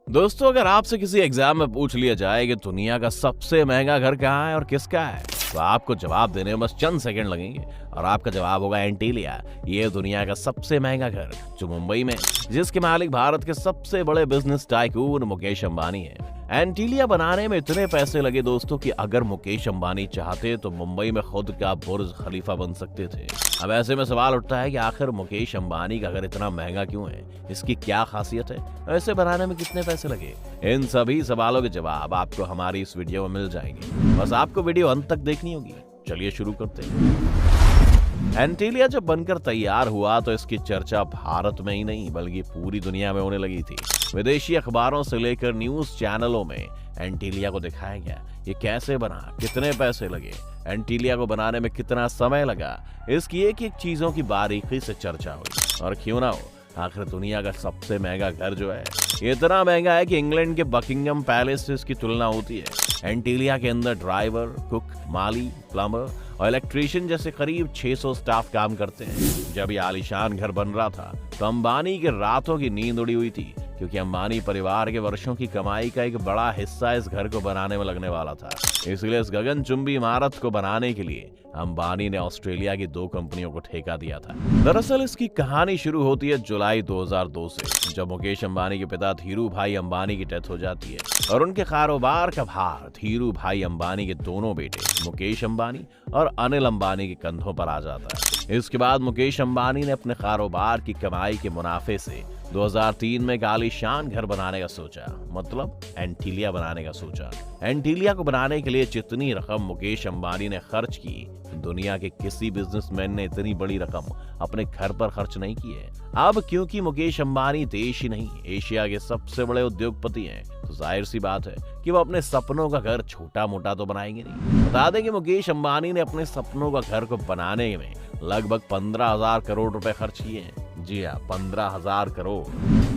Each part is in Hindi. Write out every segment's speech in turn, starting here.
दोस्तों, अगर आपसे किसी एग्जाम में पूछ लिया जाए कि दुनिया का सबसे महंगा घर कहाँ है और किसका है, तो आपको जवाब देने में बस चंद सेकंड लगेंगे और आपका जवाब होगा एंटीलिया। ये दुनिया का सबसे महंगा घर जो मुंबई में, जिसके मालिक भारत के सबसे बड़े बिजनेस टाइकून मुकेश अंबानी है। एंटीलिया बनाने में इतने पैसे लगे दोस्तों कि अगर मुकेश अंबानी चाहते तो मुंबई में खुद का बुर्ज खलीफा बन सकते थे। अब ऐसे में सवाल उठता है कि आखिर मुकेश अंबानी का घर इतना महंगा क्यों है, इसकी क्या खासियत है, ऐसे बनाने में कितने पैसे लगे? इन सभी सवालों के जवाब आपको हमारी इस वीडियो में मिल जाएंगे। बस आपको वीडियो अंत तक देखनी होगी। चलिए शुरू करते हैं। एंटीलिया जब बनकर तैयार हुआ तो इसकी चर्चा भारत में ही नहीं बल्कि पूरी दुनिया में होने लगी थी। विदेशी अखबारों से लेकर न्यूज चैनलों में एंटीलिया को दिखाया गया। ये कैसे बना, कितने पैसे लगे, एंटीलिया को बनाने में कितना समय लगा, इसकी एक एक चीजों की बारीकी से चर्चा हुई। और क्यों ना हो, आखिर दुनिया का सबसे महंगा घर जो है ये इतना महंगा है कि इंग्लैंड के बकिंगम पैलेस से इसकी तुलना होती है। एंटीलिया के अंदर ड्राइवर, कुक, माली, प्लम्बर और इलेक्ट्रीशियन जैसे करीब 600 स्टाफ काम करते हैं। जब ये आलीशान घर बन रहा था तो अंबानी के रातों की नींद उड़ी हुई थी, क्योंकि अंबानी परिवार के वर्षों की कमाई का एक बड़ा हिस्सा इस घर को बनाने में लगने वाला था। इसलिए इस गगनचुंबी इमारत को बनाने के लिए अंबानी ने ऑस्ट्रेलिया की 2 कंपनियों को ठेका दिया था। दरअसल इसकी कहानी शुरू होती है जुलाई 2002 से, जब मुकेश अंबानी के पिता धीरू भाई अंबानी की डेथ हो जाती है और उनके कारोबार का भार धीरू भाई अंबानी के दोनों बेटे मुकेश अंबानी और अनिल अंबानी के कंधों पर आ जाता है। इसके बाद मुकेश अंबानी ने अपने कारोबार की कमाई के मुनाफे से 2003 में एक आलीशान घर बनाने का सोचा, मतलब एंटीलिया बनाने का सोचा। एंटीलिया को बनाने के लिए जितनी रकम मुकेश अंबानी ने खर्च की, दुनिया के किसी बिजनेसमैन ने इतनी बड़ी रकम अपने घर पर खर्च नहीं की है। अब क्योंकि मुकेश अंबानी देश ही नहीं एशिया के सबसे बड़े उद्योगपति हैं, तो जाहिर सी बात है कि वो अपने सपनों का घर छोटा मोटा तो बनाएंगे नहीं। बता दें कि मुकेश अंबानी ने अपने सपनों का घर को बनाने में लगभग 15,000 करोड़ रुपए खर्च किए हैं। जी हाँ, 15,000 करोड़।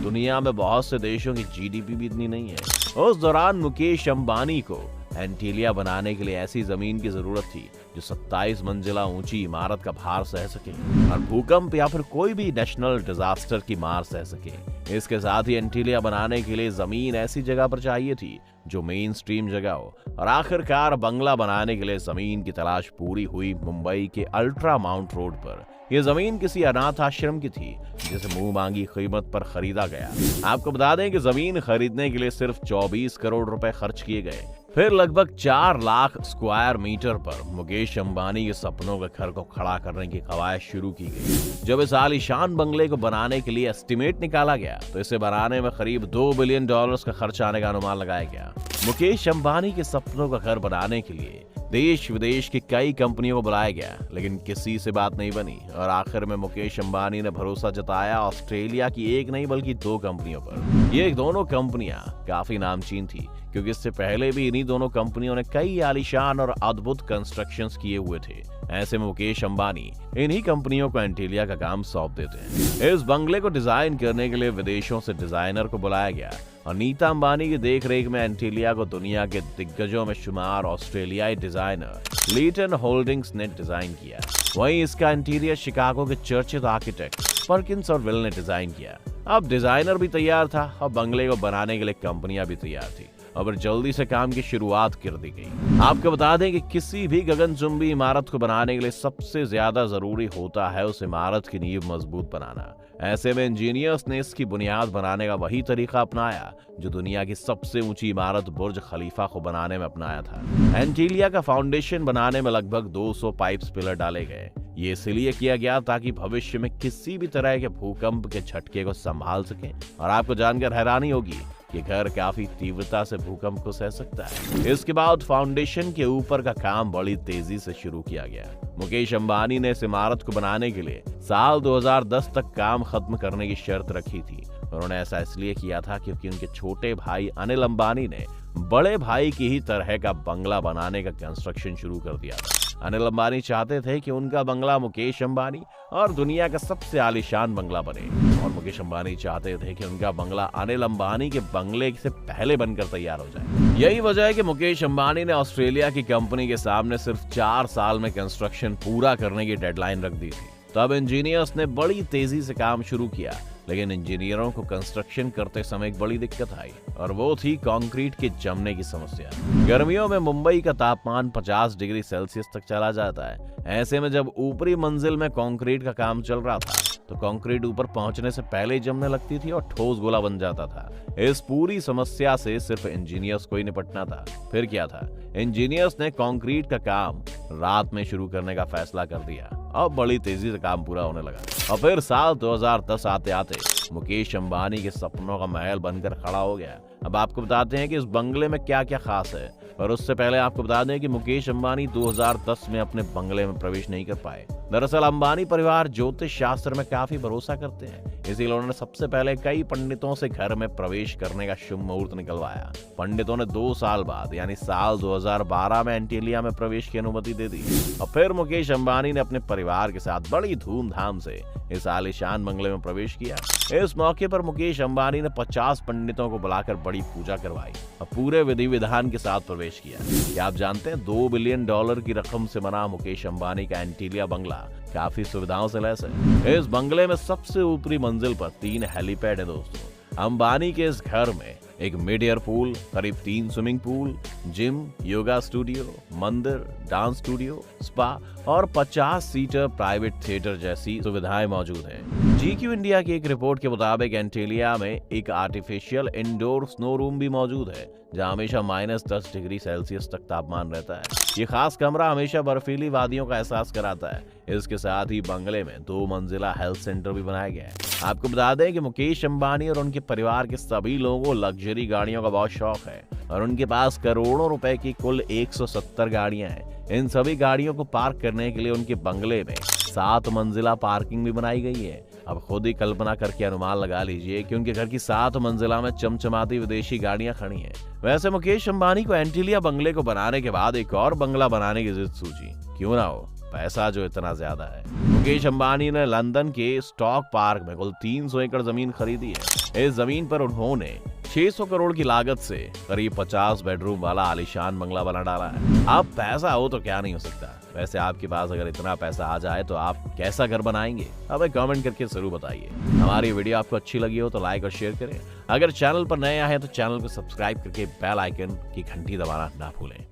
दुनिया में बहुत से देशों की जीडीपी भी इतनी नहीं है। उस दौरान मुकेश अंबानी को एंटीलिया बनाने के लिए ऐसी जमीन की जरूरत थी जो 27 मंजिला ऊंची इमारत का भार सह सके और भूकंप या फिर कोई भी नेशनल डिजास्टर की मार सह सके। इसके साथ ही एंटीलिया बनाने के लिए जमीन ऐसी जगह पर चाहिए थी जो मेन स्ट्रीम जगह हो। और आखिरकार बंगला बनाने के लिए जमीन की तलाश पूरी हुई मुंबई के अल्ट्रा माउंट रोड पर। यह जमीन किसी अनाथ आश्रम की थी जिसे मुंह मांगी कीमत पर खरीदा गया। आपको बता दें कि जमीन खरीदने के लिए सिर्फ 24 करोड़ रुपए खर्च किए गए। फिर लगभग 4 लाख स्क्वायर मीटर पर मुकेश अंबानी के सपनों के घर को खड़ा करने की कवायद शुरू की गई। जब इस आलीशान बंगले को बनाने के लिए एस्टिमेट निकाला गया तो इसे बनाने में करीब $2 बिलियन का खर्च आने का अनुमान लगाया गया। मुकेश अंबानी के सपनों का घर बनाने के लिए देश विदेश की कई कंपनियों को बुलाया गया, लेकिन किसी से बात नहीं बनी और आखिर में मुकेश अंबानी ने भरोसा जताया ऑस्ट्रेलिया की एक नहीं बल्कि 2 कंपनियों पर। ये दोनों कंपनियां काफी नामचीन थी, क्योंकि इससे पहले भी इन्हीं दोनों कंपनियों ने कई आलीशान और अद्भुत कंस्ट्रक्शंस किए हुए थे। ऐसे में मुकेश अंबानी इन्हीं कंपनियों को एंटीलिया का काम सौंप देते हैं। इस बंगले को डिजाइन करने के लिए विदेशों से डिजाइनर को बुलाया गया और नीता अंबानी की देखरेख में एंटीलिया को दुनिया के दिग्गजों में शुमार ऑस्ट्रेलियाई डिजाइनर लीटन होल्डिंग्स ने डिजाइन किया। वहीं इसका इंटीरियर शिकागो के चर्चित आर्किटेक्ट पर्किंस और विल ने डिजाइन किया। अब डिजाइनर भी तैयार था और बंगले को बनाने के लिए कंपनियां भी तैयार थी। अब जल्दी से काम की शुरुआत कर दी गई। आपको बता दें कि किसी भी गगनचुंबी इमारत को बनाने के लिए सबसे ज्यादा जरूरी होता है उस इमारत की नींव मजबूत बनाना। ऐसे में इंजीनियर्स ने इसकी बुनियाद बनाने का वही तरीका अपनाया जो दुनिया की सबसे ऊंची इमारत बुर्ज खलीफा को बनाने में अपनाया था। एंटीलिया का फाउंडेशन बनाने में लगभग 200 पाइप्स पिलर डाले गए। ये इसलिए किया गया ताकि भविष्य में किसी भी तरह के भूकंप के झटके को संभाल सके। और आपको जानकर हैरानी होगी कि घर काफी तीव्रता से भूकंप को सह सकता है। इसके बाद फाउंडेशन के ऊपर का काम बड़ी तेजी से शुरू किया गया। मुकेश अंबानी ने इस इमारत को बनाने के लिए साल 2010 तक काम खत्म करने की शर्त रखी थी। उन्होंने ऐसा इसलिए किया था क्योंकि उनके छोटे भाई अनिल अंबानी ने बड़े भाई की ही तरह का बंगला बनाने का कंस्ट्रक्शन शुरू कर दिया था। अनिल अंबानी चाहते थे कि उनका बंगला मुकेश अंबानी और दुनिया का सबसे आलीशान बंगला बने, और मुकेश अंबानी चाहते थे कि उनका बंगला अनिल अंबानी के बंगले से पहले बनकर तैयार हो जाए। यही वजह है कि मुकेश अंबानी ने ऑस्ट्रेलिया की कंपनी के सामने सिर्फ 4 साल में कंस्ट्रक्शन पूरा करने की डेडलाइन रख दी थी। तब इंजीनियर्स ने बड़ी तेजी से काम शुरू किया, लेकिन इंजीनियरों को कंस्ट्रक्शन करते समय एक बड़ी दिक्कत आई और वो थी कंक्रीट के जमने की समस्या। गर्मियों में मुंबई का तापमान 50 डिग्री सेल्सियस तक चला जाता है। ऐसे में जब ऊपरी मंजिल में कंक्रीट का काम चल रहा था तो कंक्रीट ऊपर पहुंचने से पहले ही जमने लगती थी और ठोस गोला बन जाता था। इस पूरी समस्या से सिर्फ इंजीनियर्स को ही निपटना था। फिर क्या था, इंजीनियर्स ने कंक्रीट का काम रात में शुरू करने का फैसला कर दिया और बड़ी तेजी से काम पूरा होने लगा। और फिर साल 2010 आते आते मुकेश अंबानी के सपनों का महल बनकर खड़ा हो गया। अब आपको बताते हैं कि इस बंगले में क्या क्या खास है, और उससे पहले आपको बता दें कि मुकेश अंबानी 2010 में अपने बंगले में प्रवेश नहीं कर पाए। दरअसल अंबानी परिवार ज्योतिष शास्त्र में काफी भरोसा करते हैं, इसीलिए उन्होंने सबसे पहले कई पंडितों से घर में प्रवेश करने का शुभ मुहूर्त निकलवाया। पंडितों ने 2 साल बाद यानी साल 2012 में एंटीलिया में प्रवेश की अनुमति दे दी और फिर मुकेश अंबानी ने अपने परिवार के साथ बड़ी धूमधाम से इस आलीशान बंगले में प्रवेश किया। इस मौके पर मुकेश अंबानी ने 50 पंडितों को बुलाकर बड़ी पूजा करवाई और पूरे विधि विधान के साथ प्रवेश किया। क्या आप जानते हैं $2 बिलियन की रकम से बना मुकेश अंबानी का एंटीलिया बंगला काफी सुविधाओं से लैस है। इस बंगले में सबसे ऊपरी मंजिल पर 3 हेलीपैड है दोस्तों। अंबानी के इस घर में एक मिड एयर पूल, करीब 3 swimming pool, gym, yoga studio, मंदिर, डांस स्टूडियो, स्पा और 50 सीटर प्राइवेट थिएटर जैसी सुविधाएं मौजूद हैं। GQ इंडिया की एक रिपोर्ट के मुताबिक एंटीलिया में एक आर्टिफिशियल इंडोर स्नो रूम भी मौजूद है, जहां हमेशा -10 डिग्री सेल्सियस तक तापमान रहता है। ये खास कमरा हमेशा बर्फीली वादियों का एहसास कराता है। इसके साथ ही बंगले में 2 मंजिला हेल्थ सेंटर भी बनाया गया है। आपको बता दें कि मुकेश अंबानी और उनके परिवार के सभी लोगों को लग्जरी गाड़ियों का बहुत शौक है और उनके पास करोड़ों रुपए की कुल 170 गाड़ियां हैं। इन सभी गाड़ियों को पार्क करने के लिए उनके बंगले में 7 मंजिला पार्किंग भी बनाई गई है। अब खुद ही कल्पना करके अनुमान लगा लीजिए कि उनके घर की 7 मंजिला में चमचमाती विदेशी गाड़ियां खड़ी हैं। वैसे मुकेश अंबानी को एंटीलिया बंगले को बनाने के बाद एक और बंगला बनाने की जिद सूझी। क्यों ना हो, पैसा जो इतना ज्यादा है। मुकेश अंबानी ने लंदन के स्टॉक पार्क में कुल 300 एकड़ जमीन खरीदी है। इस जमीन पर उन्होंने 600 करोड़ की लागत से करीब 50 बेडरूम वाला आलीशान बंगला बना डाला है। अब पैसा हो तो क्या नहीं हो सकता। वैसे आपके पास अगर इतना पैसा आ जाए तो आप कैसा घर बनाएंगे? हमें कमेंट करके जरूर बताइए। हमारी वीडियो आपको अच्छी लगी हो तो लाइक और शेयर करें। अगर चैनल पर नए आए हैं तो चैनल को सब्सक्राइब करके बेल आइकन की घंटी दबाना ना भूलें।